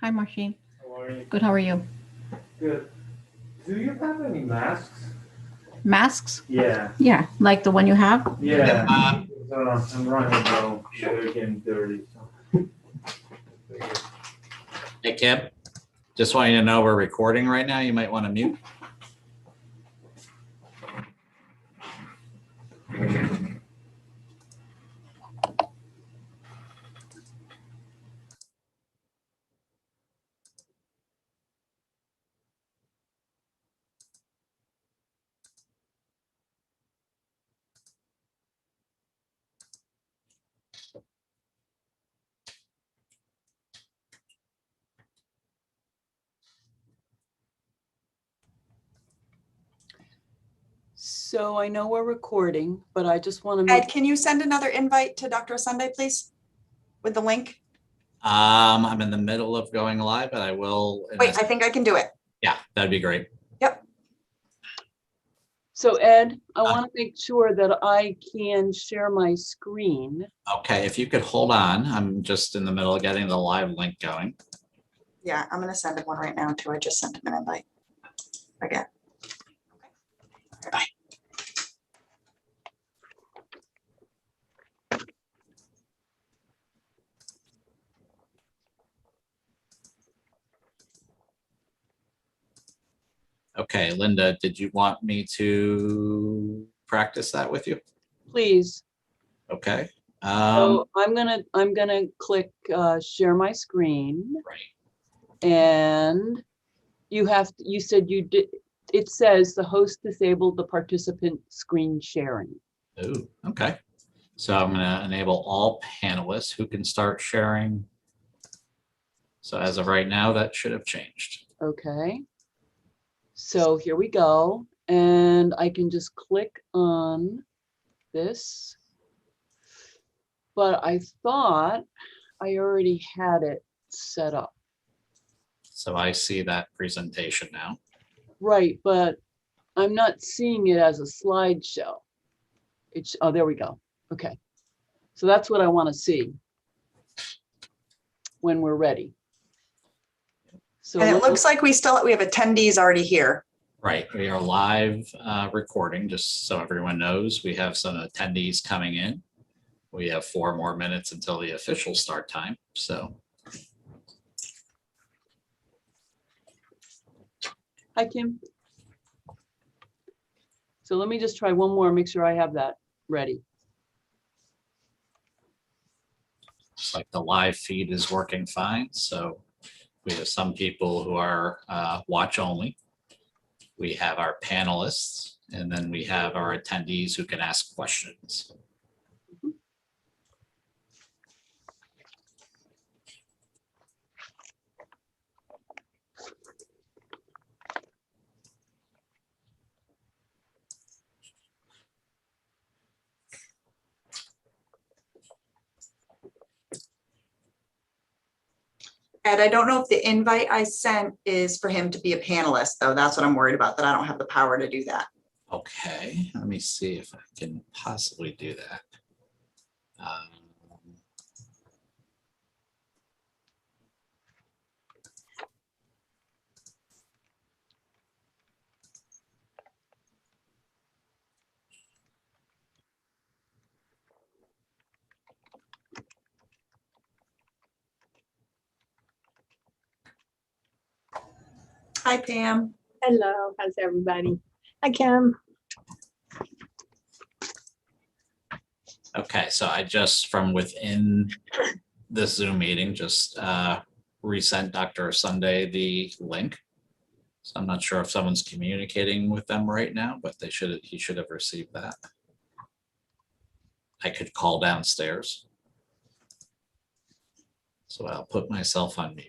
Hi, Marcin. How are you? Good, how are you? Good. Do you have any masks? Masks? Yeah. Yeah, like the one you have? Yeah. I'm running low. They're getting dirty. So. Hey, Kim, just want you to know we're recording right now. You might want to mute. So I know we're recording, but I just want to Ed, make, can you send another invite to Dr. Sunday, please? With the link? I'm in the middle of going live, but I will. Wait, I think I can do it. Yeah, that'd be great. Yep. so Ed, I want to make sure that I can share my screen. Okay, if you could hold on, I'm just in the middle of getting the live link going. Yeah, I'm gonna send him one right now too. I just sent him an invite. Again. Bye. Okay, Linda, did you want me to practice that with you? Please. Okay. So I'm gonna click share my screen, Right. and you said you did. It says the host disabled the participant screen sharing. Ooh, okay. So I'm going to enable all panelists who can start sharing. So as of right now, that should have changed. Okay. So here we go, and I can just click on this. But I thought I already had it set up. So I see that presentation now. Right, but I'm not seeing it as a slideshow. It's, oh, there we go. Okay. So that's what I want to see when we're ready. So And it looks like we have attendees already here. Right, we are live recording, just so everyone knows. We have some attendees coming in. We have 4 more minutes until the official start time, so. Hi, Kim. So let me just try one more, make sure I have that ready. Looks like the live feed is working fine, so we have some people who are watch only. We have our panelists, and then we have our attendees who can ask questions. Ed, I don't know if the invite I sent is for him to be a panelist, though. That's what I'm worried about, that I don't have the power to do that. Okay, let me see if I can possibly do that. Hi, Pam. Hello, how's everybody? Hi, Kim. Okay, so I just, from within this Zoom meeting, just resent Dr. Sunday the link. So I'm not sure if someone's communicating with them right now, but he should have received that. I could call downstairs. So I'll put myself on mute.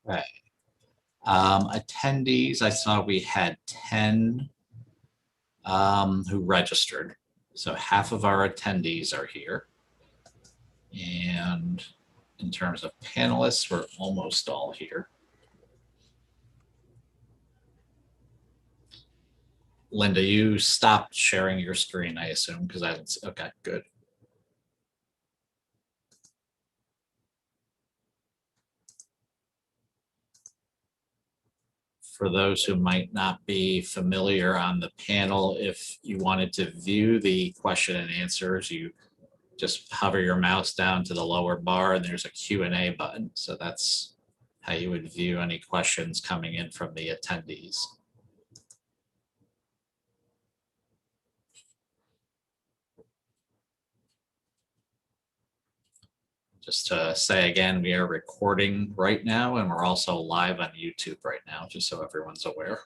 Right. Attendees, I saw we had 10 who registered. So half of our attendees are here. And in terms of panelists, we're almost all here. Linda, you stopped sharing your screen, I assume, because I didn't. Okay, good. For those who might not be familiar on the panel, if you wanted to view the question and answers, you just hover your mouse down to the lower bar and there's a Q&A button. So that's how you would view any questions coming in from the attendees. Just to say again, we are recording right now and we're also live on YouTube right now, just so everyone's aware.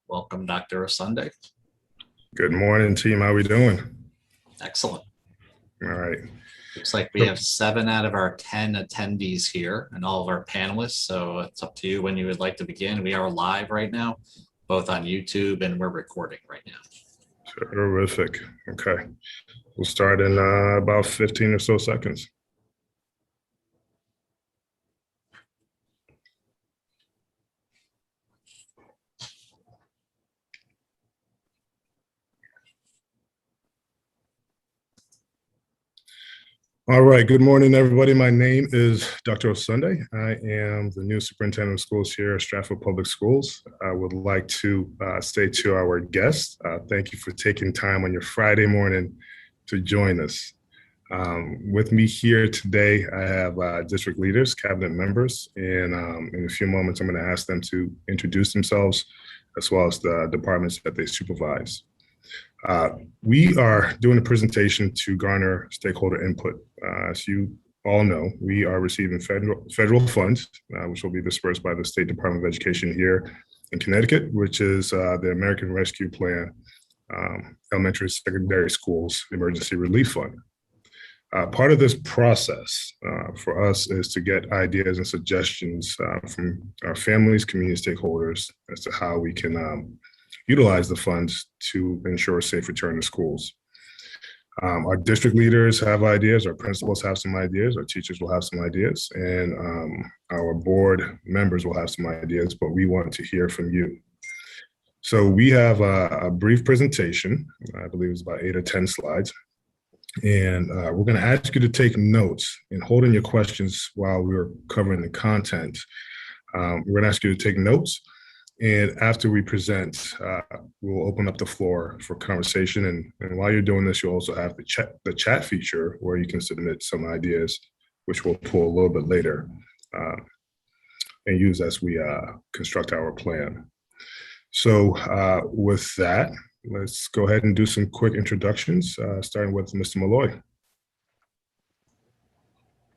Welcome, Dr. Osunde. Good morning, team. How we doing? Excellent. All right. Looks like we have 7 out of our 10 attendees here and all of our panelists. So it's up to you when you would like to begin. We are live right now, both on YouTube and we're recording right now. Terrific. Okay. We'll start in about 15 or so seconds. All right, good morning, everybody. My name is Dr. Osunde. I am the new superintendent of schools here at Stratford Public Schools. I would like to say to our guests, thank you for taking time on your Friday morning to join us. With me here today, I have district leaders, cabinet members, and in a few moments, I'm going to ask them to introduce themselves as well as the departments that they supervise. We are doing a presentation to garner stakeholder input. As you all know, we are receiving federal funds, which will be dispersed by the State Department of Education here in Connecticut, which is the American Rescue Plan Elementary and Secondary Schools Emergency Relief Fund. Part of this process for us is to get ideas and suggestions from our families, community stakeholders as to how we can utilize the funds to ensure a safe return to schools. Our district leaders have ideas, our principals have some ideas, our teachers will have some ideas, and our board members will have some ideas, but we want to hear from you. So we have a brief presentation, I believe it's about 8 or 10 slides, and we're going to ask you to take notes and hold in your questions while we're covering the content. We're going to ask you to take notes. And after we present, we'll open up the floor for conversation. And while you're doing this, you'll also have the chat feature where you can submit some ideas, which we'll pull a little bit later and use as we construct our plan. So with that, let's go ahead and do some quick introductions, starting with Mr. Malloy.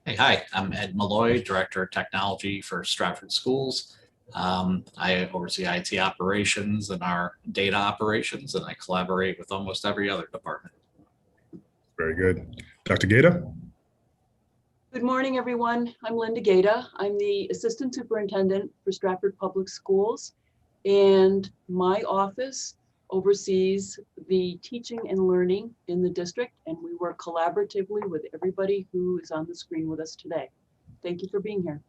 Hey, hi, I'm Ed Malloy, Director of Technology for Stratford Schools. I oversee IT operations and our data operations, and I collaborate with almost every other department. Very good. Dr. Gaeta? Good morning, everyone. I'm Linda Gaeta. I'm the Assistant Superintendent for Stratford Public Schools, and my office oversees the teaching and learning in the district, and we work collaboratively with everybody who is on the screen with us today. Thank you for being here.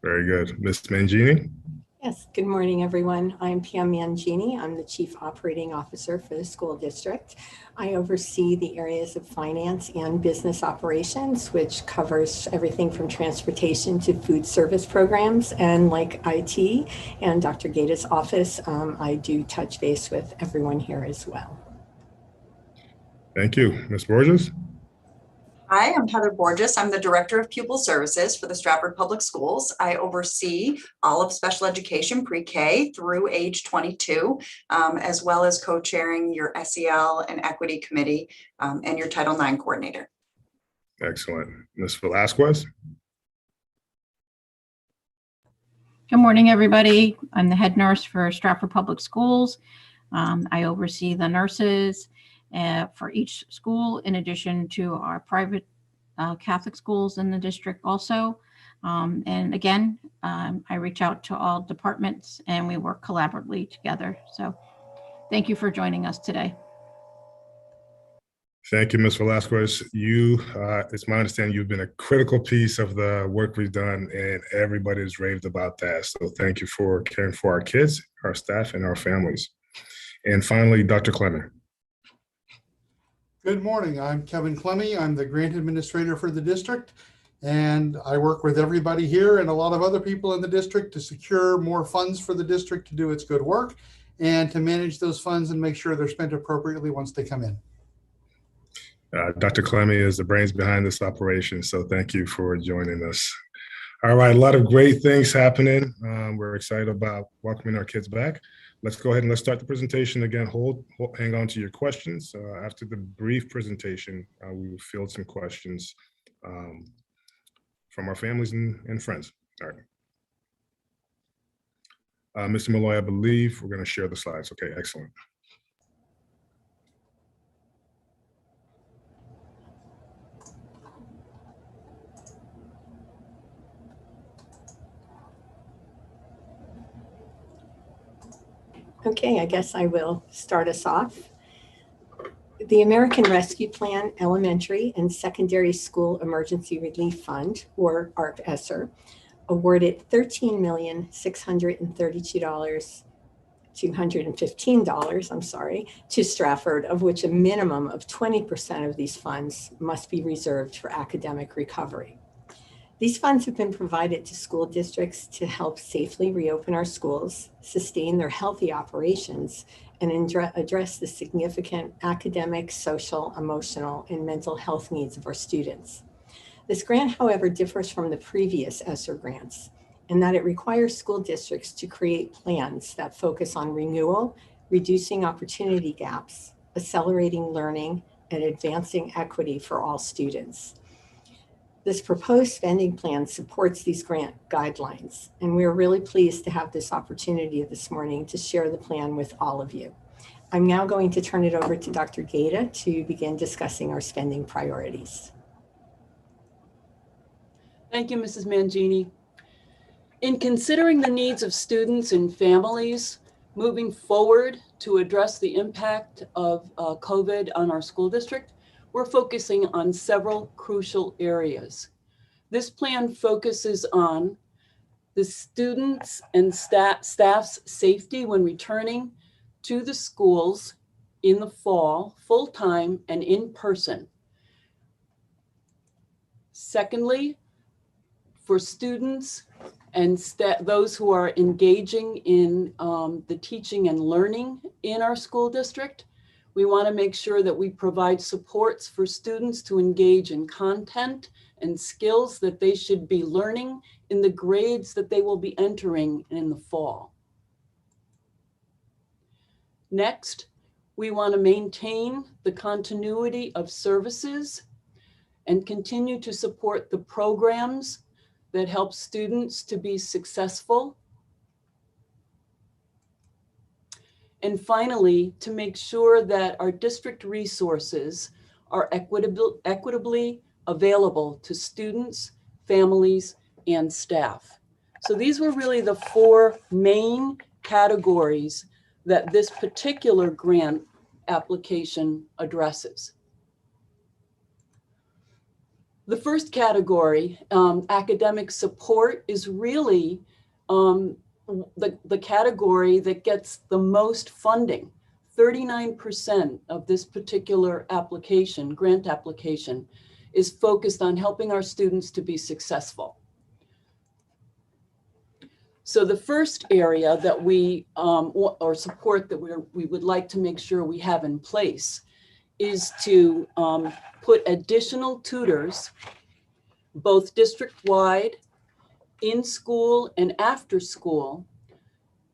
Very good. Ms. Mangini? Yes, good morning, everyone. I'm Pam Mangini. I'm the Chief Operating Officer for the school district. I oversee the areas of finance and business operations, which covers everything from transportation to food service programs. And like IT and Dr. Gaeta's office, I do touch base with everyone here as well. Thank you. Ms. Borges? Hi, I'm Heather Borges. I'm the Director of Pupil Services for the Stratford Public Schools. I oversee all of special education pre-K through age 22, as well as co-chairing your SEL and Equity Committee and your Title IX Coordinator. Excellent. Ms. Velasquez? Good morning, everybody. I'm the head nurse for Stratford Public Schools. I oversee the nurses for each school, in addition to our private Catholic schools in the district also. And again, I reach out to all departments and we work collaboratively together. So thank you for joining us today. Thank you, Ms. Velasquez. It's my understanding you've been a critical piece of the work we've done, and everybody's raved about that. So thank you for caring for our kids, our staff, and our families. And finally, Dr. Clement. Good morning. I'm Kevin Clemmy. I'm the grant administrator for the district, and I work with everybody here and a lot of other people in the district to secure more funds for the district to do its good work and to manage those funds and make sure they're spent appropriately once they come in. Dr. Clemmy is the brains behind this operation, so thank you for joining us. All right, a lot of great things happening. We're excited about welcoming our kids back. Let's go ahead and let's start the presentation again. Hang on to your questions. After the brief presentation, we will field some questions from our families and friends. All right. Mr. Malloy, I believe we're going to share the slides. Okay, excellent. Okay, I guess I will start us off. The American Rescue Plan Elementary and Secondary School Emergency Relief Fund, or ARP-ESSER, awarded $13,632,215, to Stratford, of which a minimum of 20% of these funds must be reserved for academic recovery. These funds have been provided to school districts to help safely reopen our schools, sustain their healthy operations, and address the significant academic, social, emotional, and mental health needs of our students. This grant, however, differs from the previous ESSER grants in that it requires school districts to create plans that focus on renewal, reducing opportunity gaps, accelerating learning, and advancing equity for all students. This proposed spending plan supports these grant guidelines, and we are really pleased to have this opportunity this morning to share the plan with all of you. I'm now going to turn it over to Dr. Gaeta to begin discussing our spending priorities. Thank you, Mrs. Mangini. In considering the needs of students and families moving forward to address the impact of COVID on our school district, we're focusing on several crucial areas. This plan focuses on the students and staff's safety when returning to the schools in the fall, full-time and in person. Secondly, for students and those who are engaging in the teaching and learning in our school district, we want to make sure that we provide supports for students to engage in content and skills that they should be learning in the grades that they will be entering in the fall. Next, we want to maintain the continuity of services and continue to support the programs that help students to be successful. And finally, to make sure that our district resources are equitably available to students, families, and staff. So these were really the four main categories that this particular grant application addresses. The first category, academic support, is really the category that gets the most funding. 39% of this particular application, grant application, is focused on helping our students to be successful. So the first area that we, or support that we would like to make sure we have in place is to put additional tutors, both district-wide, in school and after school,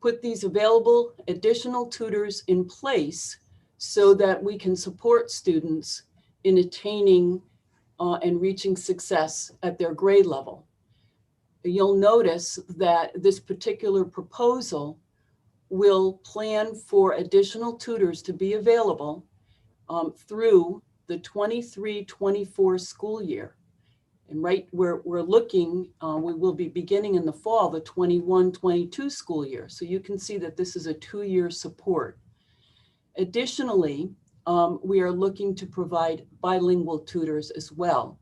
put these available additional tutors in place so that we can support students in attaining and reaching success at their grade level. You'll notice that this particular proposal will plan for additional tutors to be available through the 23-24 school year. And right where we're looking, we will be beginning in the fall, the 21-22 school year. So you can see that this is a 2-year support. Additionally, we are looking to provide bilingual tutors as well.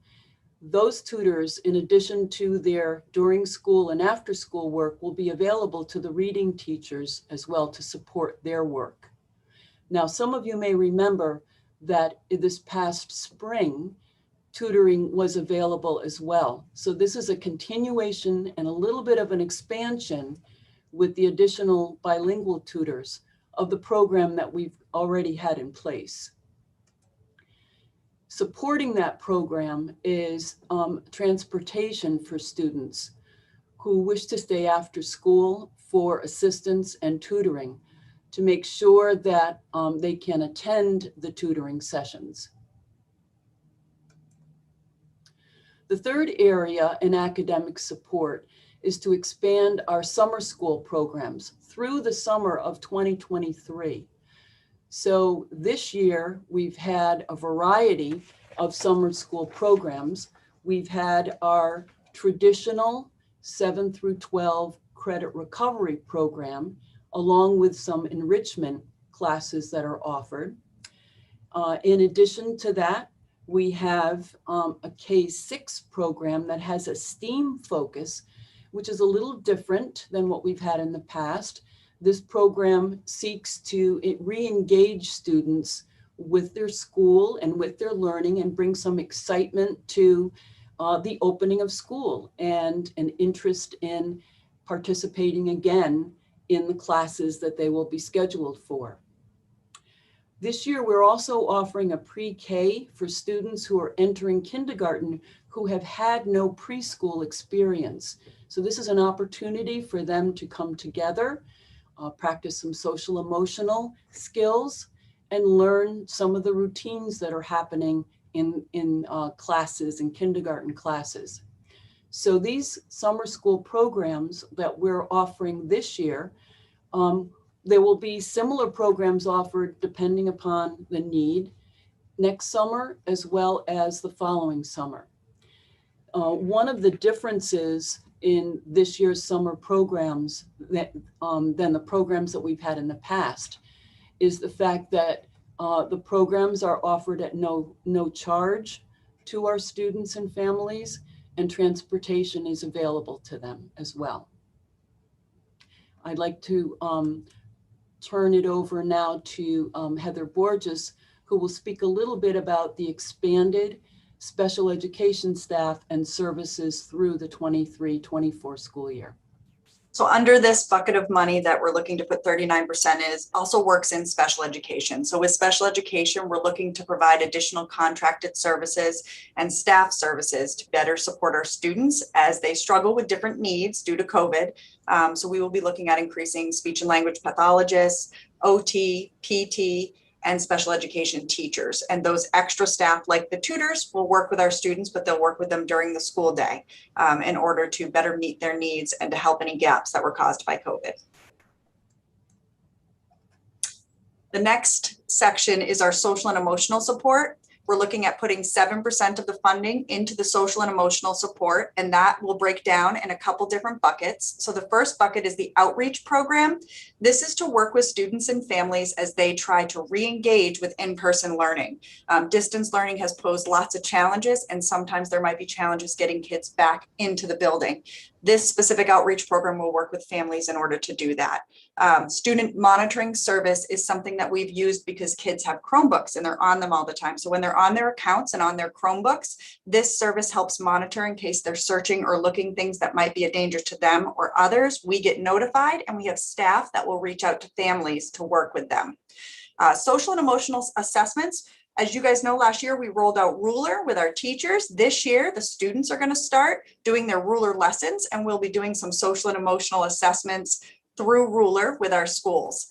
Those tutors, in addition to their during school and after school work, will be available to the reading teachers as well to support their work. Now, some of you may remember that this past spring, tutoring was available as well. So this is a continuation and a little bit of an expansion with the additional bilingual tutors of the program that we've already had in place. Supporting that program is transportation for students who wish to stay after school for assistance and tutoring to make sure that they can attend the tutoring sessions. The third area in academic support is to expand our summer school programs through the summer of 2023. So this year, we've had a variety of summer school programs. We've had our traditional 7 through 12 credit recovery program, along with some enrichment classes that are offered. In addition to that, we have a K-6 program that has a STEAM focus, which is a little different than what we've had in the past. This program seeks to re-engage students with their school and with their learning and bring some excitement to the opening of school and an interest in participating again in the classes that they will be scheduled for. This year, we're also offering a pre-K for students who are entering kindergarten who have had no preschool experience. So this is an opportunity for them to come together, practice some social emotional skills, and learn some of the routines that are happening in classes, in kindergarten classes. So these summer school programs that we're offering this year, there will be similar programs offered depending upon the need next summer as well as the following summer. One of the differences in this year's summer programs than the programs that we've had in the past is the fact that the programs are offered at no charge to our students and families, and transportation is available to them as well. I'd like to turn it over now to Heather Borges, who will speak a little bit about the expanded special education staff and services through the 23-24 school year. So under this bucket of money that we're looking to put 39% is also works in special education. So with special education, we're looking to provide additional contracted services and staff services to better support our students as they struggle with different needs due to COVID. So we will be looking at increasing speech and language pathologists, OT, PT, and special education teachers. And those extra staff, like the tutors, will work with our students, but they'll work with them during the school day in order to better meet their needs and to help any gaps that were caused by COVID. The next section is our social and emotional support. We're looking at putting 7% of the funding into the social and emotional support, and that will break down in a couple different buckets. So the first bucket is the outreach program. This is to work with students and families as they try to re-engage with in-person learning. Distance learning has posed lots of challenges, and sometimes there might be challenges getting kids back into the building. This specific outreach program will work with families in order to do that. Student monitoring service is something that we've used because kids have Chromebooks and they're on them all the time. So when they're on their accounts and on their Chromebooks, this service helps monitor in case they're searching or looking things that might be a danger to them or others. We get notified and we have staff that will reach out to families to work with them. Social and emotional assessments. As you guys know, last year we rolled out Ruler with our teachers. This year, the students are going to start doing their Ruler lessons, and we'll be doing some social and emotional assessments through Ruler with our schools.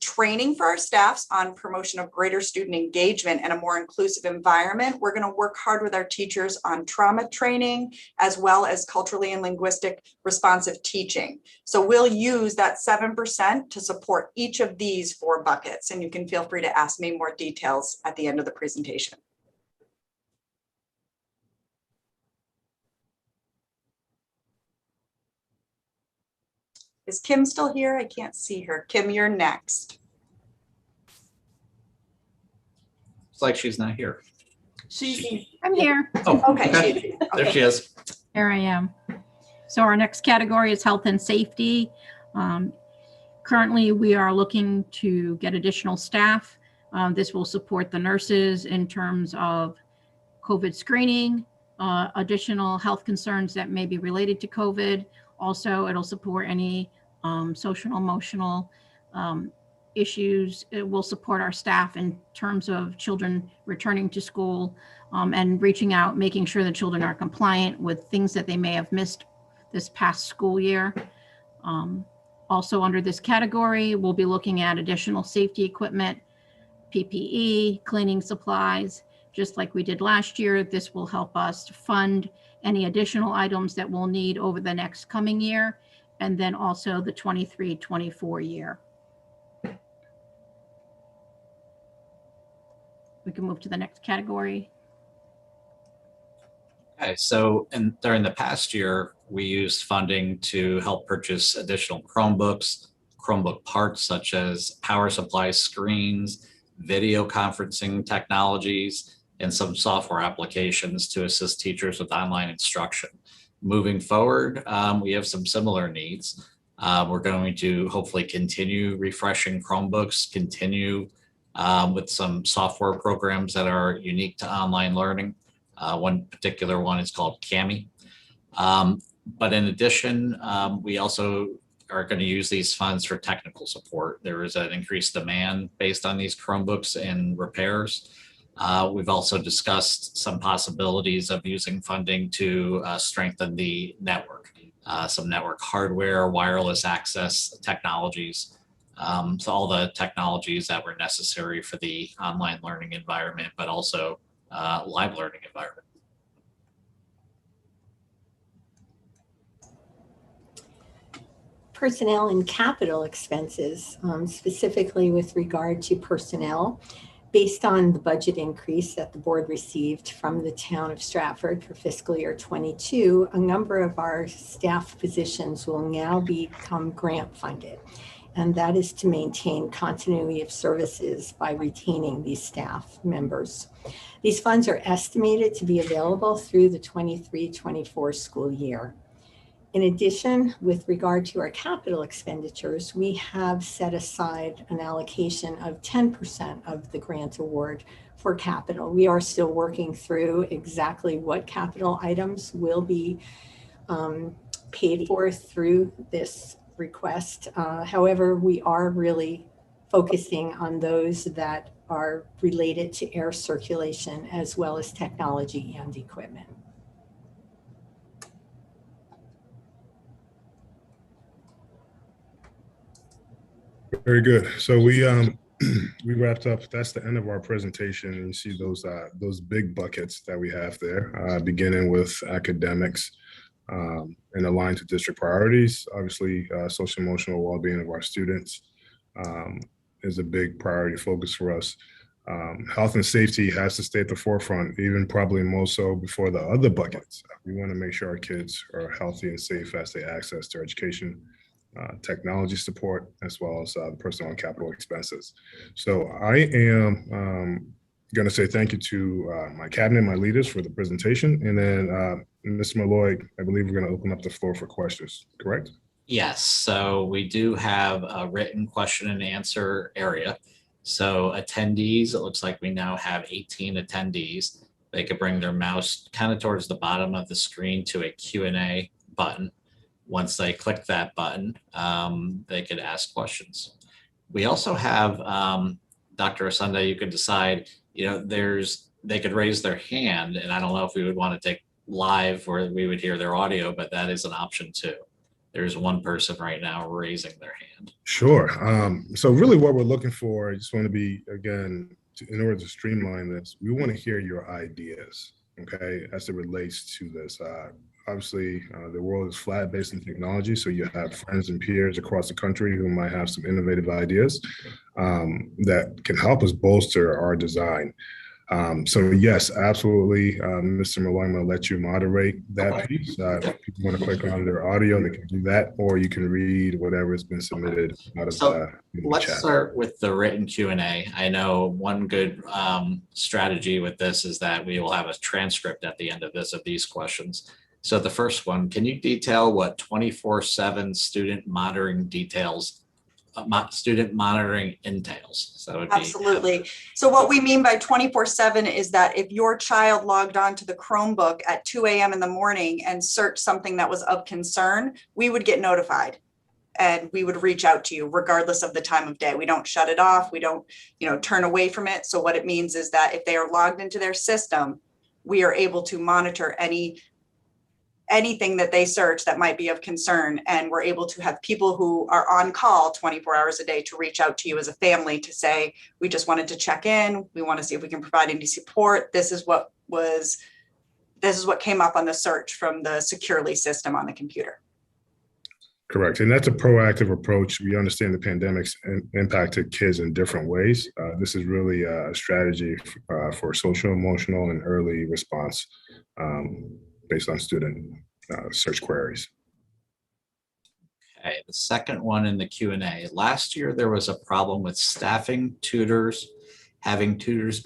training for our staffs on promotion of greater student engagement and a more inclusive environment. We're going to work hard with our teachers on trauma training, as well as culturally and linguistic responsive teaching. So we'll use that 7% to support each of these 4 buckets. And you can feel free to ask me more details at the end of the presentation. Is Kim still here? I can't see her. Kim, you're next. It's like she's not here. I'm here. Oh, Okay. there she is. Here I am. So our next category is health and safety. Currently, we are looking to get additional staff. This will support the nurses in terms of COVID screening, additional health concerns that may be related to COVID. Also, it'll support any social and emotional issues. It will support our staff in terms of children returning to school and reaching out, making sure the children are compliant with things that they may have missed this past school year. Also under this category, we'll be looking at additional safety equipment, PPE, cleaning supplies. Just like we did last year, this will help us to fund any additional items that we'll need over the next coming year, and then also the 23-24 year. We can move to the next category. Okay, so during the past year, we used funding to help purchase additional Chromebooks, Chromebook parts such as power supply screens, video conferencing technologies, and some software applications to assist teachers with online instruction. Moving forward, we have some similar needs. We're going to hopefully continue refreshing Chromebooks, continue with some software programs that are unique to online learning. One particular one is called Kami. But in addition, we also are going to use these funds for technical support. There is an increased demand based on these Chromebooks and repairs. We've also discussed some possibilities of using funding to strengthen the network, some network hardware, wireless access technologies. So all the technologies that were necessary for the online learning environment, but also live learning environment. Personnel and capital expenses, specifically with regard to personnel, based on the budget increase that the board received from the town of Stratford for fiscal year 22, a number of our staff positions will now become grant funded. And that is to maintain continuity of services by retaining these staff members. These funds are estimated to be available through the 23-24 school year. In addition, with regard to our capital expenditures, we have set aside an allocation of 10% of the grant award for capital. We are still working through exactly what capital items will be paid for through this request. However, we are really focusing on those that are related to air circulation as well as technology and equipment. Very good. So we wrapped up. That's the end of our presentation. And you see those big buckets that we have there, beginning with academics and aligned to district priorities. Obviously, social emotional well-being of our students is a big priority focus for us. Health and safety has to stay at the forefront, even probably more so before the other buckets. We want to make sure our kids are healthy and safe as they access their education, technology support, as well as the personal and capital expenses. So I am going to say thank you to my cabinet, my leaders for the presentation. And then Ms. Malloy, I believe we're going to open up the floor for questions, correct? Yes, so we do have a written question and answer area. So attendees, it looks like we now have 18 attendees. They could bring their mouse kind of towards the bottom of the screen to a Q&A button. Once they click that button, they could ask questions. We also have, Dr. Sunday, you could decide, they could raise their hand, and I don't know if we would want to take live where we would hear their audio, but that is an option too. There's one person right now raising their hand. Sure. So really what we're looking for, I just want to be, again, in order to streamline this, we want to hear your ideas, okay, as it relates to this. Obviously, the world is flat based on technology, so you have friends and peers across the country who might have some innovative ideas that can help us bolster our design. So yes, absolutely, Mr. Malloy, I'm going to let you moderate that piece. If you want to click on their audio, they can do that, or you can read whatever has been submitted out of So in the let's chat. start with the written Q&A. I know one good strategy with this is that we will have a transcript at the end of this of these questions. So the first one, can you detail what 24/7 student monitoring entails? So that would be Absolutely. So what we mean by 24/7 is that if your child logged on to the Chromebook at 2 a.m. in the morning and searched something that was of concern, we would get notified and we would reach out to you regardless of the time of day. We don't shut it off. We don't, turn away from it. So what it means is that if they are logged into their system, we are able to monitor anything that they search that might be of concern. And we're able to have people who are on call 24 hours a day to reach out to you as a family to say, we just wanted to check in. We want to see if we can provide any support. This is what came up on the search from the Securely system on the computer. Correct. And that's a proactive approach. We understand the pandemic's impacted kids in different ways. This is really a strategy for social, emotional, and early response based on student search queries. Okay, the second one in the Q&A. Last year, there was a problem with staffing tutors. Have tutors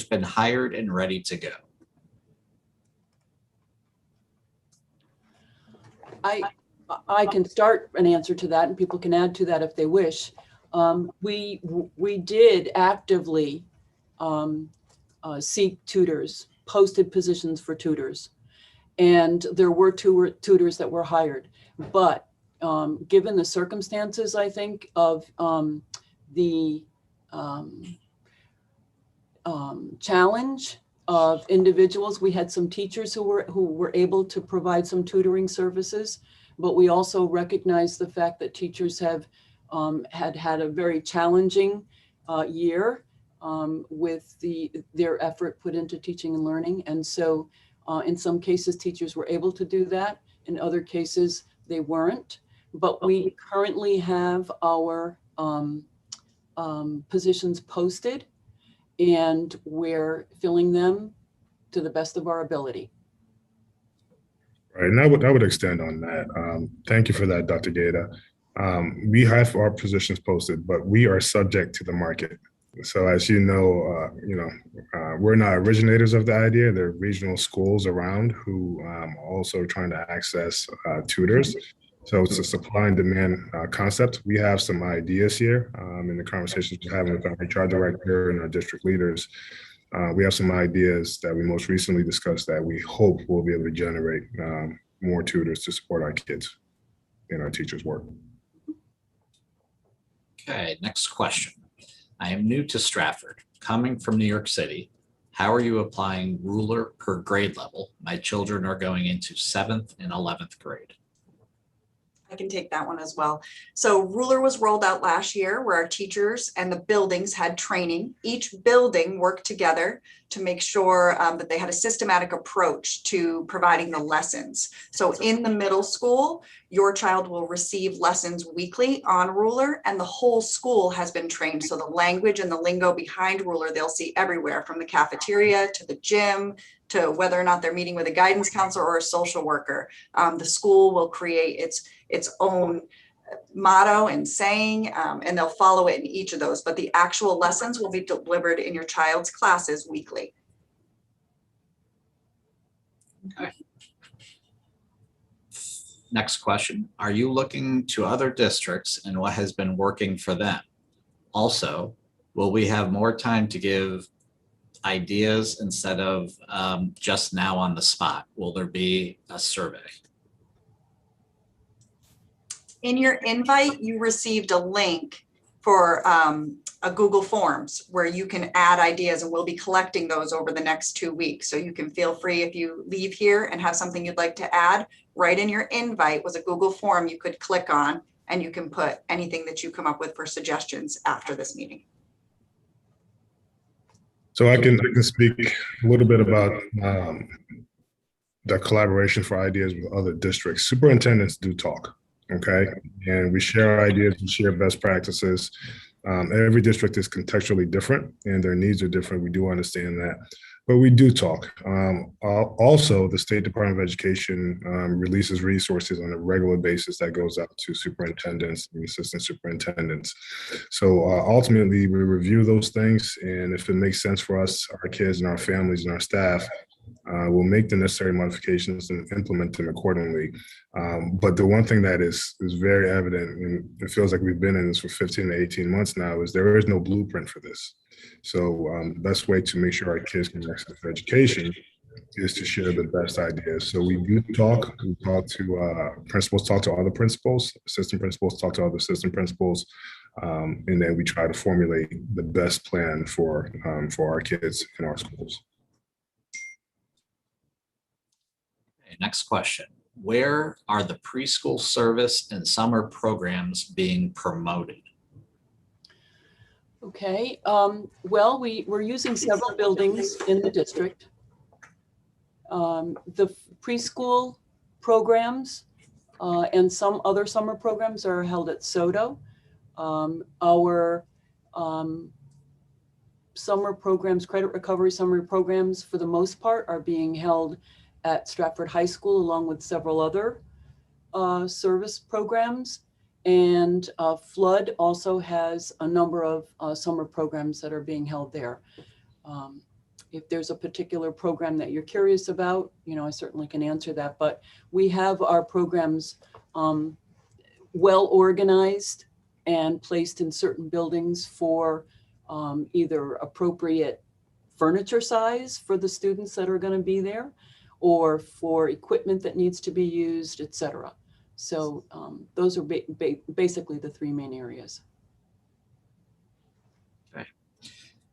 been hired and ready to go? I can start an answer to that, and people can add to that if they wish. We did actively seek tutors, posted positions for tutors, and there were tutors that were hired. But given the circumstances, I think, of the challenge of individuals, we had some teachers who were able to provide some tutoring services, but we also recognize the fact that teachers have had a very challenging year with their effort put into teaching and learning. And so in some cases, teachers were able to do that. In other cases, they weren't. But we currently have our positions posted, and we're filling them to the best of our ability. Right, and I would extend on that. Thank you for that, Dr. Gaeta. We have our positions posted, but we are subject to the market. So as you know, we're not originators of the idea. There are regional schools around who also are trying to access tutors. So it's a supply and demand concept. We have some ideas here in the conversations we're having with our HR director and our district leaders. We have some ideas that we most recently discussed that we hope will be able to generate more tutors to support our kids in our teachers' work. Okay, next question. I am new to Stratford, coming from New York City. How are you applying Ruler per grade level? My children are going into 7th and 11th grade. I can take that one as well. So Ruler was rolled out last year where our teachers and the buildings had training. Each building worked together to make sure that they had a systematic approach to providing the lessons. So in the middle school, your child will receive lessons weekly on Ruler, and the whole school has been trained. So the language and the lingo behind Ruler, they'll see everywhere, from the cafeteria to the gym, to whether or not they're meeting with a guidance counselor or a social worker. The school will create its own motto and saying, and they'll follow it in each of those, but the actual lessons will be delivered in your child's classes weekly. Okay. Next question. Are you looking to other districts and what has been working for them? Also, will we have more time to give ideas instead of just now on the spot? Will there be a survey? In your invite, you received a link for a Google Forms where you can add ideas, and we'll be collecting those over the next 2 weeks. So you can feel free, if you leave here and have something you'd like to add, right in your invite was a Google form you could click on, and you can put anything that you come up with for suggestions after this meeting. So I can speak a little bit about the collaboration for ideas with other districts. Superintendents do talk, okay? And we share ideas, we share best practices. Every district is contextually different and their needs are different. We do understand that, but we do talk. Also, the State Department of Education releases resources on a regular basis that goes up to superintendents and assistant superintendents. So ultimately, we review those things, and if it makes sense for us, our kids and our families and our staff, we'll make the necessary modifications and implement them accordingly. But the one thing that is very evident, and it feels like we've been in this for 15 to 18 months now, is there is no blueprint for this. So the best way to make sure our kids can access education is to share the best ideas. So we do talk. We talk to principals, talk to other principals, assistant principals, talk to other assistant principals, and then we try to formulate the best plan for our kids in our schools. Okay, next question. Where are the preschool service and summer programs being promoted? Okay, well, we're using several buildings in the district. The preschool programs and some other summer programs are held at SODO. Our summer programs, credit recovery summer programs, for the most part, are being held at Stratford High School, along with several other service programs. And Flood also has a number of summer programs that are being held there. If there's a particular program that you're curious about, I certainly can answer that. But we have our programs well organized and placed in certain buildings for either appropriate furniture size for the students that are going to be there, or for equipment that needs to be used, et cetera. So those are basically the three main areas. Okay.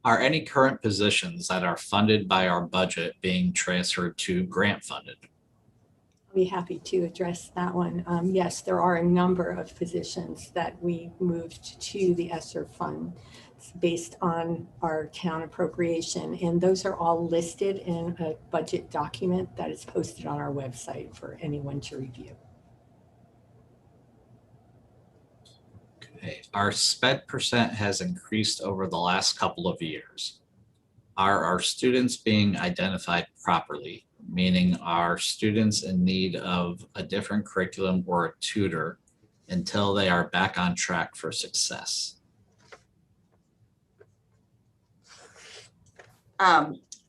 Are any current positions that are funded by our budget being transferred to grant funded? I'll be happy to address that one. Yes, there are a number of positions that we moved to the ESSER fund based on our town appropriation, and those are all listed in a budget document that is posted on our website for anyone to review. Okay. Our SPED percent has increased over the last couple of years. Are our students being identified properly? Meaning, are students in need of a different curriculum or a tutor until they are back on track for success?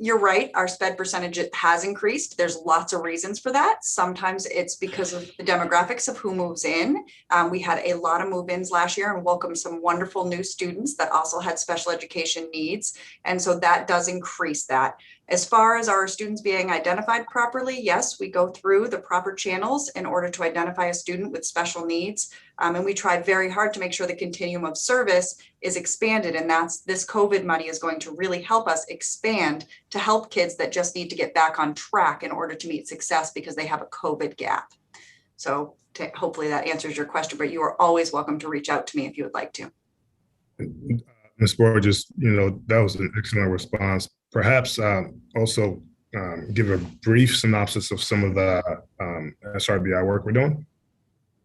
You're right, our SPED percentage has increased. There's lots of reasons for that. Sometimes it's because of the demographics of who moves in. We had a lot of move-ins last year and welcomed some wonderful new students that also had special education needs. And so that does increase that. As far as our students being identified properly, yes, we go through the proper channels in order to identify a student with special needs. And we tried very hard to make sure the continuum of service is expanded. And this COVID money is going to really help us expand to help kids that just need to get back on track in order to meet success because they have a COVID gap. So hopefully that answers your question, but you are always welcome to reach out to me if you would like to. Ms. Borges, that was an excellent response. Perhaps also give a brief synopsis of some of the SRBI work we're doing,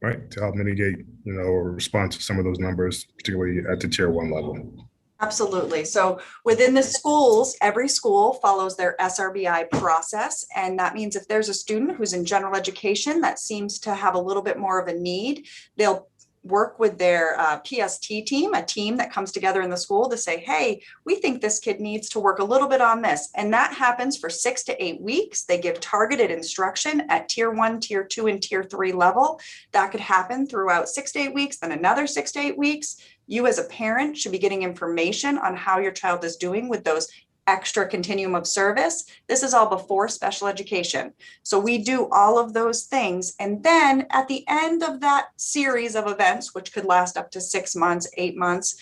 right, to help mitigate, or respond to some of those numbers, particularly at the tier 1 level. Absolutely. So within the schools, every school follows their SRBI process. And that means if there's a student who's in general education that seems to have a little bit more of a need, they'll work with their PST team, a team that comes together in the school to say, hey, we think this kid needs to work a little bit on this. And that happens for 6 to 8 weeks. They give targeted instruction at tier 1, tier 2, and tier 3 level. That could happen throughout 6 to 8 weeks, then another 6 to 8 weeks. You as a parent should be getting information on how your child is doing with those extra continuum of service. This is all before special education. So we do all of those things. And then at the end of that series of events, which could last up to 6 months, 8 months,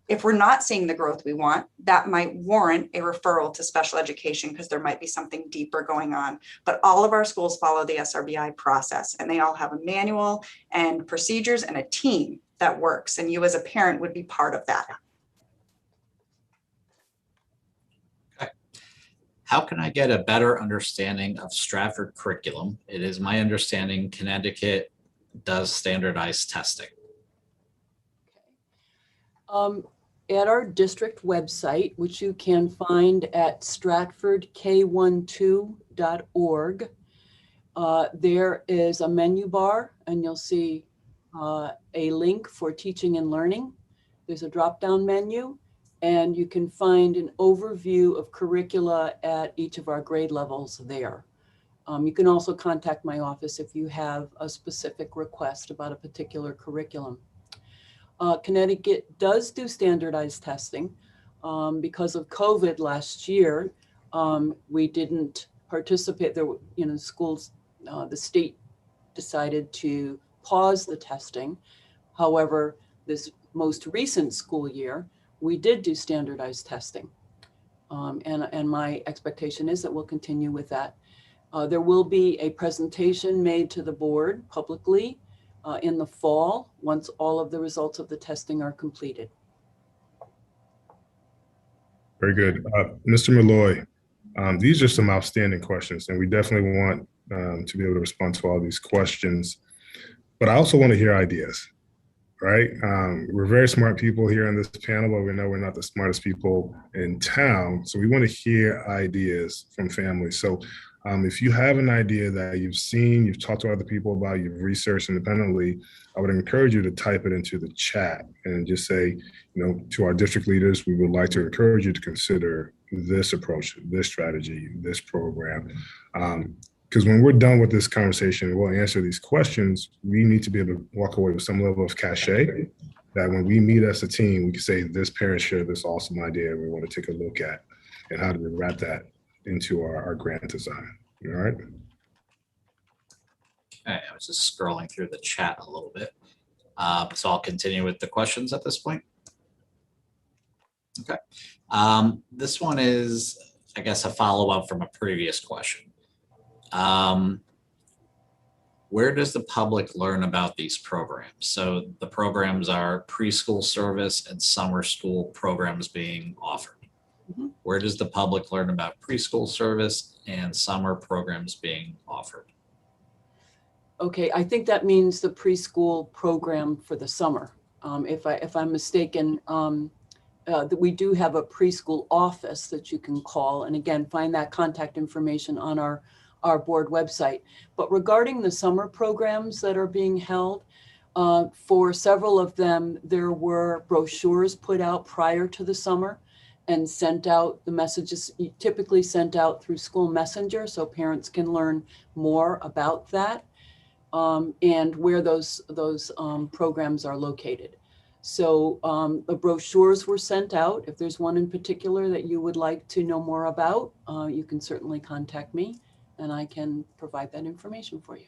If we're not seeing the growth we want, that might warrant a referral to special education because there might be something deeper going on. But all of our schools follow the SRBI process, and they all have a manual and procedures and a team that works. And you as a parent would be part of that. Okay. How can I get a better understanding of Stratford curriculum? It is my understanding Connecticut does standardized testing. At our district website, which you can find at stratfordk12.org, there is a menu bar, and you'll see a link for teaching and learning. There's a drop-down menu, and you can find an overview of curricula at each of our grade levels there. You can also contact my office if you have a specific request about a particular curriculum. Connecticut does do standardized testing. Because of COVID last year, we didn't participate. There were, schools, the state decided to pause the testing. However, this most recent school year, we did do standardized testing. And my expectation is that we'll continue with that. There will be a presentation made to the board publicly in the fall, once all of the results of the testing are completed. Very good. Mr. Malloy, these are some outstanding questions, and we definitely want to be able to respond to all these questions. But I also want to hear ideas, right? We're very smart people here on this panel, but we know we're not the smartest people in town. So we want to hear ideas from families. So if you have an idea that you've seen, you've talked to other people about, you've researched independently, I would encourage you to type it into the chat and just say, to our district leaders, we would like to encourage you to consider this approach, this strategy, this program. Because when we're done with this conversation, we'll answer these questions. We need to be able to walk away with some level of cachet that when we meet as a team, we can say, this parent shared this awesome idea, and we want to take a look at, and how do we wrap that into our grant design. All right. Okay, I was just scrolling through the chat a little bit. So I'll continue with the questions at this point. Okay. This one is, I guess, a follow-up from a previous question. Where does the public learn about these programs? So the programs are preschool service and summer school programs being offered. Mm-hmm. Where does the public learn about preschool service and summer programs being offered? Okay, I think that means the preschool program for the summer. If I'm mistaken, that we do have a preschool office that you can call, and again, find that contact information on our board website. But regarding the summer programs that are being held, for several of them, there were brochures put out prior to the summer and sent out. The messages typically sent out through school messenger, so parents can learn more about that and where those programs are located. So the brochures were sent out. If there's one in particular that you would like to know more about, you can certainly contact me and I can provide that information for you.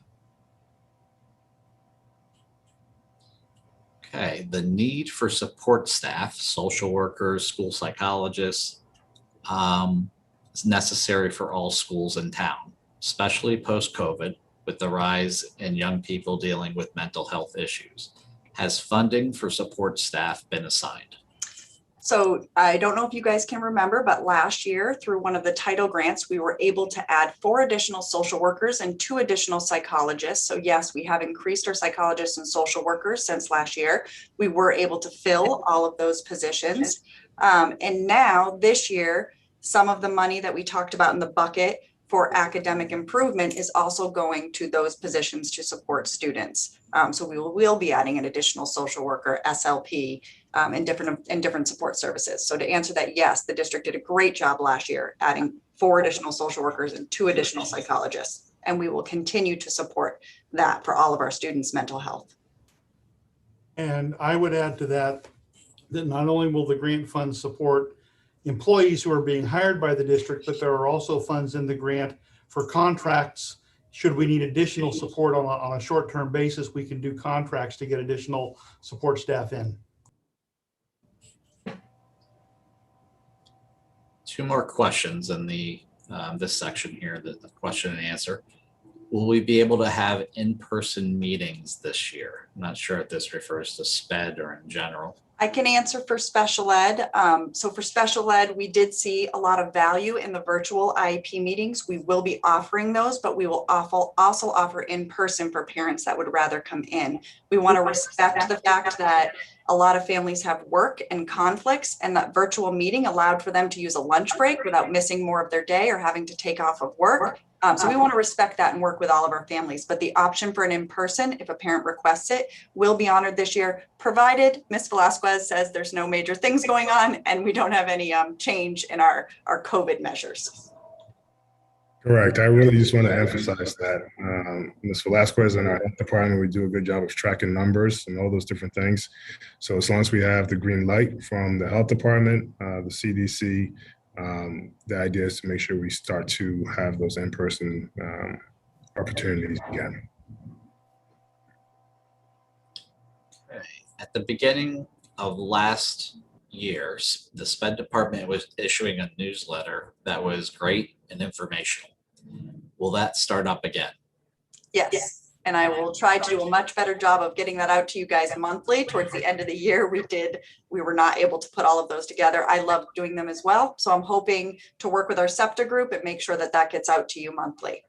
Okay, the need for support staff, social workers, school psychologists, is necessary for all schools in town, especially post-COVID with the rise in young people dealing with mental health issues. Has funding for support staff been assigned? So I don't know if you guys can remember, but last year through one of the title grants, we were able to add 4 additional social workers and 2 additional psychologists. So yes, we have increased our psychologists and social workers since last year. We were able to fill all of those positions. And now this year, some of the money that we talked about in the bucket for academic improvement is also going to those positions to support students. So we will be adding an additional social worker, SLP, and different support services. So to answer that, yes, the district did a great job last year, adding 4 additional social workers and 2 additional psychologists. And we will continue to support that for all of our students' mental health. And I would add to that, that not only will the grant fund support employees who are being hired by the district, but there are also funds in the grant for contracts. Should we need additional support on a short-term basis, we can do contracts to get additional support staff in. two more questions in the this section here, the question and answer. Will we be able to have in-person meetings this year? I'm not sure if this refers to SPED or in general. I can answer for special ed. So for special ed, we did see a lot of value in the virtual IEP meetings. We will be offering those, but we will also offer in person for parents that would rather come in. We want to respect the fact that a lot of families have work and conflicts, and that virtual meeting allowed for them to use a lunch break without missing more of their day or having to take off of work. So we want to respect that and work with all of our families. But the option for an in-person, if a parent requests it, will be honored this year, provided Ms. Velasquez says there's no major things going on and we don't have any change in our COVID measures. Correct. I really just want to emphasize that Ms. Velasquez and our health department, we do a good job of tracking numbers and all those different things. So as long as we have the green light from the health department, the CDC, the idea is to make sure we start to have those in-person opportunities again. Okay. At the beginning of last year, the SPED department was issuing a newsletter that was great and informational. Will that start up again? Yes. And I will try to do a much better job of getting that out to you guys monthly. Towards the end of the year, we were not able to put all of those together. I love doing them as well. So I'm hoping to work with our SEPTA group and make sure that that gets out to you monthly.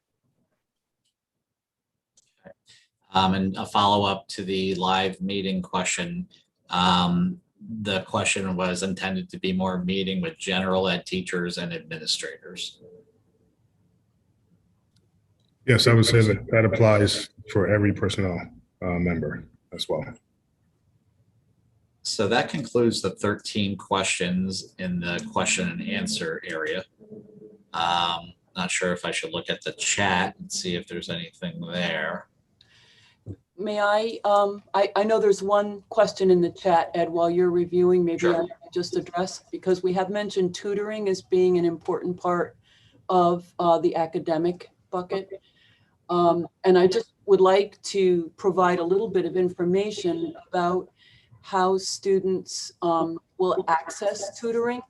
And a follow-up to the live meeting question. The question was intended to be more meeting with general ed teachers and administrators. Yes, I would say that that applies for every personnel member as well. So that concludes the 13 questions in the question and answer area. Not sure if I should look at the chat and see if there's anything there. May I know there's one question in the chat, Ed, while you're reviewing, maybe Sure. I can just address, because we have mentioned tutoring as being an important part of the academic bucket. And I just would like to provide a little bit of information about how students will access tutoring.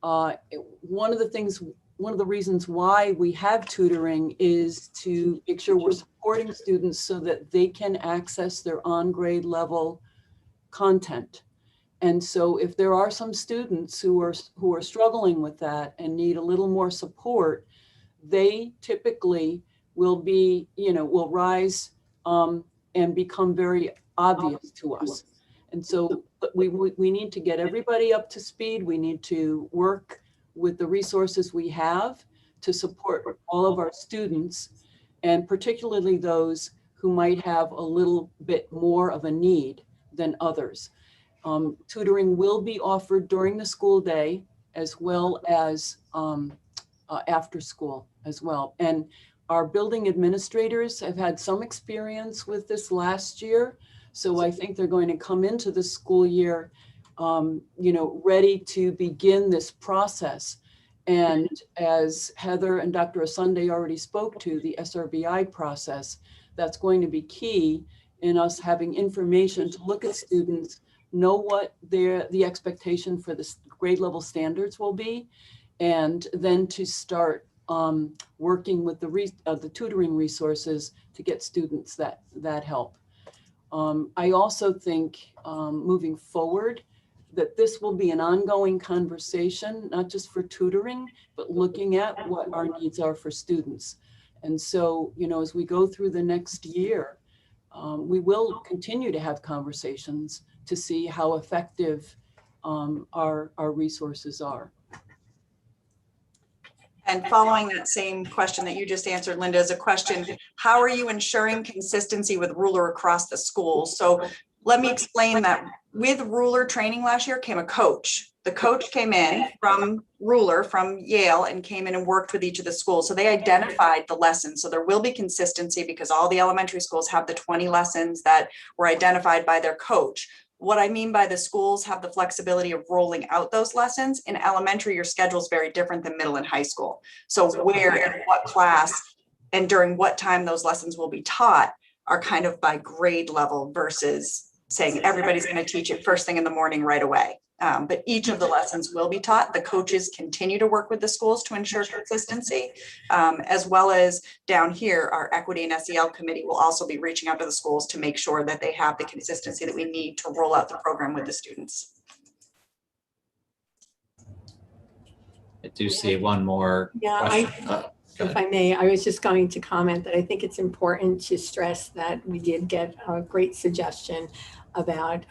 One of the reasons why we have tutoring is to make sure we're supporting students so that they can access their on-grade level content. And so if there are some students who are struggling with that and need a little more support, they typically will rise and become very obvious to us. And so we need to get everybody up to speed. We need to work with the resources we have to support all of our students, and particularly those who might have a little bit more of a need than others. Tutoring will be offered during the school day as well as after school as well. And our building administrators have had some experience with this last year. So I think they're going to come into the school year, ready to begin this process. And as Heather and Dr. Asunde already spoke to, the SRBI process, that's going to be key in us having information to look at students, know what the expectation for the grade level standards will be, and then to start working with the tutoring resources to get students that help. I also think moving forward that this will be an ongoing conversation, not just for tutoring, but looking at what our needs are for students. And so, as we go through the next year, we will continue to have conversations to see how effective our resources are. And following that same question that you just answered, Linda, is a question, how are you ensuring consistency with Ruler across the schools? So let me explain that. With Ruler training last year came a coach. The coach came in from Ruler, from Yale, and came in and worked with each of the schools. So they identified the lessons. So there will be consistency because all the elementary schools have the 20 lessons that were identified by their coach. What I mean by the schools have the flexibility of rolling out those lessons. In elementary, your schedule is very different than middle and high school. So where and what class and during what time those lessons will be taught are kind of by grade level versus saying everybody's going to teach it first thing in the morning right away. But each of the lessons will be taught. The coaches continue to work with the schools to ensure consistency, as well as down here, our equity and SEL committee will also be reaching out to the schools to make sure that they have the consistency that we need to roll out the program with the students. I do see one more Yeah, question. Go If ahead. I may, I was just going to comment that I think it's important to stress that we did get a great suggestion about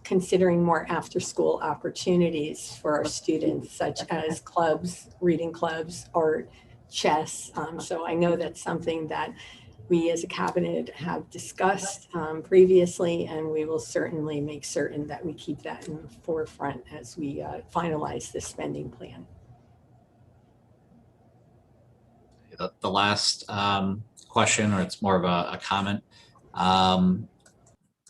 considering more after-school opportunities for our students, such as clubs, reading clubs, art, chess. So I know that's something that we as a cabinet have discussed previously, and we will certainly make certain that we keep that in the forefront as we finalize this spending plan. The last question, or it's more of a comment.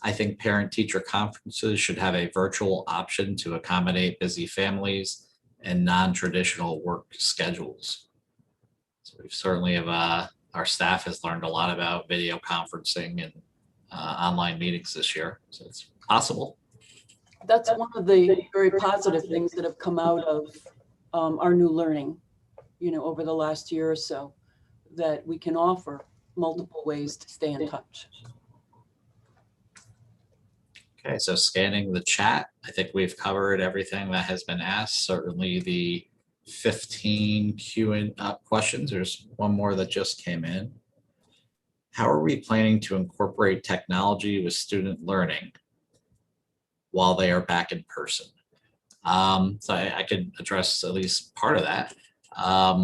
I think parent-teacher conferences should have a virtual option to accommodate busy families and non-traditional work schedules. So we've certainly have, our staff has learned a lot about video conferencing and online meetings this year, so it's possible. That's one of the very positive things that have come out of our new learning, over the last year or so, that we can offer multiple ways to stay in touch. Okay, so scanning the chat, I think we've covered everything that has been asked. Certainly the 15 Q&A questions. There's one more that just came in. How are we planning to incorporate technology with student learning while they are back in person? So I could address at least part of that,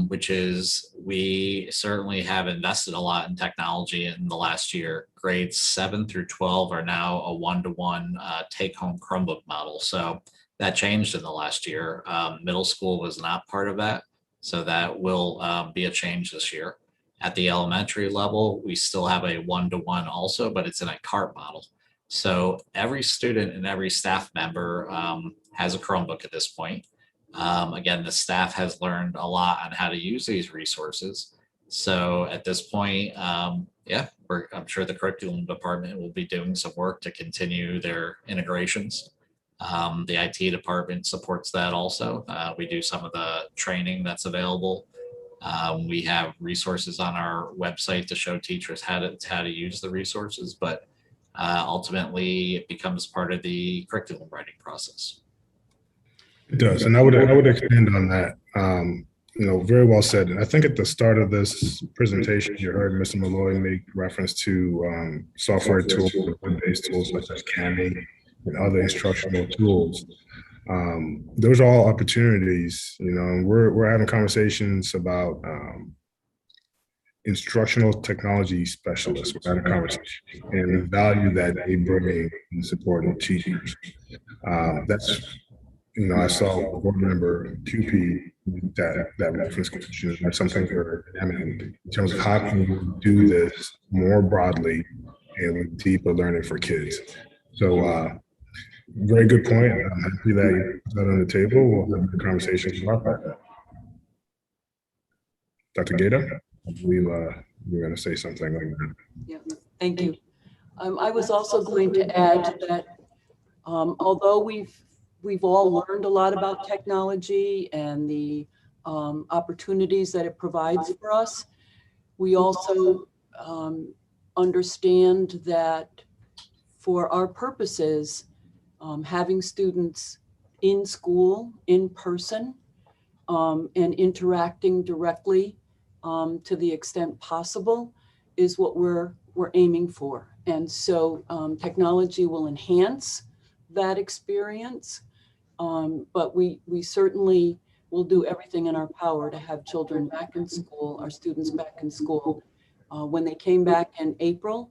which is we certainly have invested a lot in technology in the last year. Grades 7 through 12 are now a one-to-one take-home Chromebook model. So that changed in the last year. Middle school was not part of that. So that will be a change this year. At the elementary level, we still have a one-to-one also, but it's in a CART model. So every student and every staff member has a Chromebook at this point. Again, the staff has learned a lot on how to use these resources. So at this point, yeah, I'm sure the curriculum department will be doing some work to continue their integrations. The IT department supports that also. We do some of the training that's available. We have resources on our website to show teachers how to use the resources, but ultimately it becomes part of the curriculum writing process. It does, and I would extend on that. Very well said. And I think at the start of this presentation, you heard Mr. Malloy make reference to software tools, web-based tools such as Canvas and other instructional tools. Those are all opportunities. And we're having conversations about instructional technology specialists. We're having a conversation and the value that they bring in supporting teachers. That's. I saw a board member, QP, that reference question. That's something for them in terms of how can we do this more broadly and with deeper learning for kids. So, very good point. I'm happy that you put that on the table. We'll have a conversation about that. Dr. Gator, I believe you're going to say something like that. Yeah, thank you. I was also going to add that although we've all learned a lot about technology and the opportunities that it provides for us, we also understand that for our purposes, having students in school, in person, and interacting directly to the extent possible is what we're aiming for. And so technology will enhance that experience. But we certainly will do everything in our power to have children back in school, our students back in school. When they came back in April,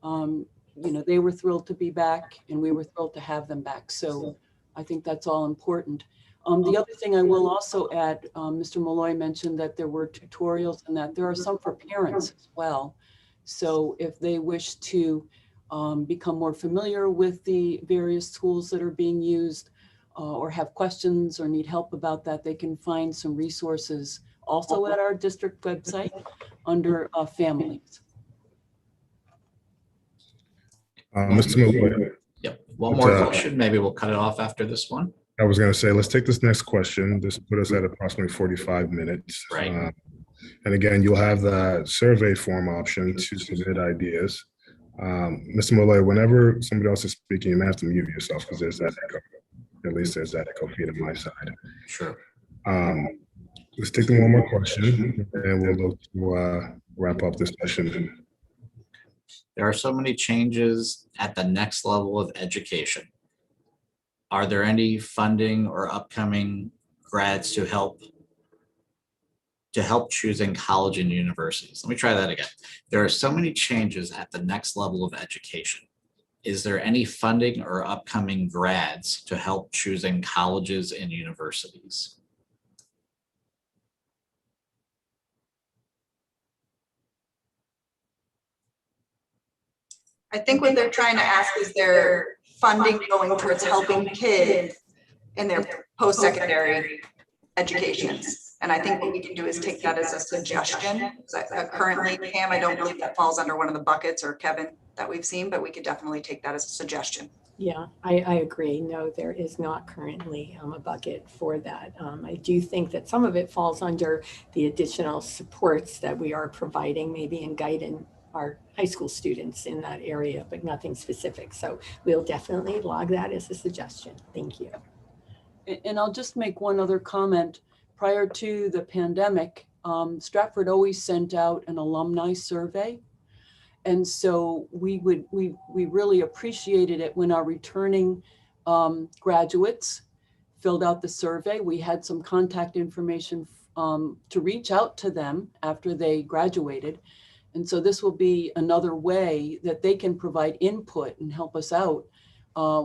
they were thrilled to be back and we were thrilled to have them back. So I think that's all important. The other thing I will also add, Mr. Malloy mentioned that there were tutorials and that there are some for parents as well. So if they wish to become more familiar with the various tools that are being used, or have questions or need help about that, they can find some resources also at our district website under families. Mr. Malloy. Yep. One more question. Maybe we'll cut it off after this one. I was going to say, let's take this next question. This put us at approximately 45 minutes. Right. And again, you'll have the survey form option to submit ideas. Mr. Molloy, whenever somebody else is speaking, you may have to mute yourself because there's that echo. At least there's that echo feed on my side. Sure. Let's take one more question and we'll look to wrap up this session. There are so many changes at the next level of education. Are there any funding or upcoming grads to help choosing college and universities? Let me try that again. There are so many changes at the next level of education. Is there any funding or upcoming grads to help choosing colleges and universities? I think what they're trying to ask is there funding going towards helping kids in their post-secondary educations. And I think what we can do is take that as a suggestion. Currently, Pam, I don't believe that falls under one of the buckets, or Kevin, that we've seen, but we could definitely take that as a suggestion. Yeah, I agree. No, there is not currently a bucket for that. I do think that some of it falls under the additional supports that we are providing, maybe in guiding our high school students in that area, but nothing specific. So we'll definitely log that as a suggestion. Thank you. And I'll just make one other comment. Prior to the pandemic, Stratford always sent out an alumni survey. And so we really appreciated it when our returning graduates filled out the survey. We had some contact information to reach out to them after they graduated. And so this will be another way that they can provide input and help us out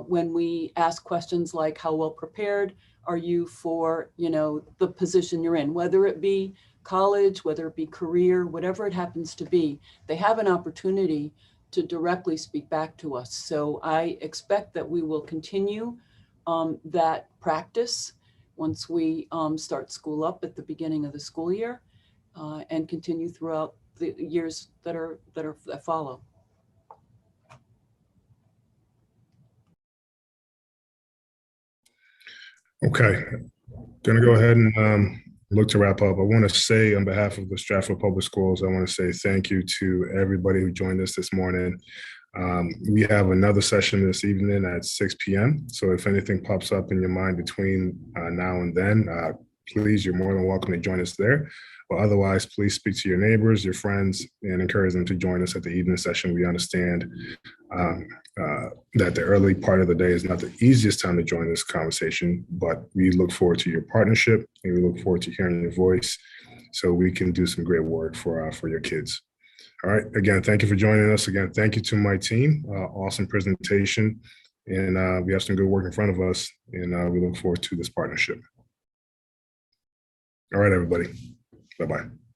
when we ask questions like, how well prepared are you for, the position you're in, whether it be college, whether it be career, whatever it happens to be. They have an opportunity to directly speak back to us. So I expect that we will continue that practice once we start school up at the beginning of the school year and continue throughout the years that follow. Okay, gonna go ahead and look to wrap up. I want to say on behalf of the Stratford Public Schools, I want to say thank you to everybody who joined us this morning. We have another session this evening at 6 p.m. So if anything pops up in your mind between now and then, please, you're more than welcome to join us there. But otherwise, please speak to your neighbors, your friends, and encourage them to join us at the evening session. We understand that the early part of the day is not the easiest time to join this conversation, but we look forward to your partnership and we look forward to hearing your voice so we can do some great work for your kids. All right, again, thank you for joining us. Again, thank you to my team. Awesome presentation. And we have some good work in front of us, and we look forward to this partnership. All right, everybody. Bye-bye.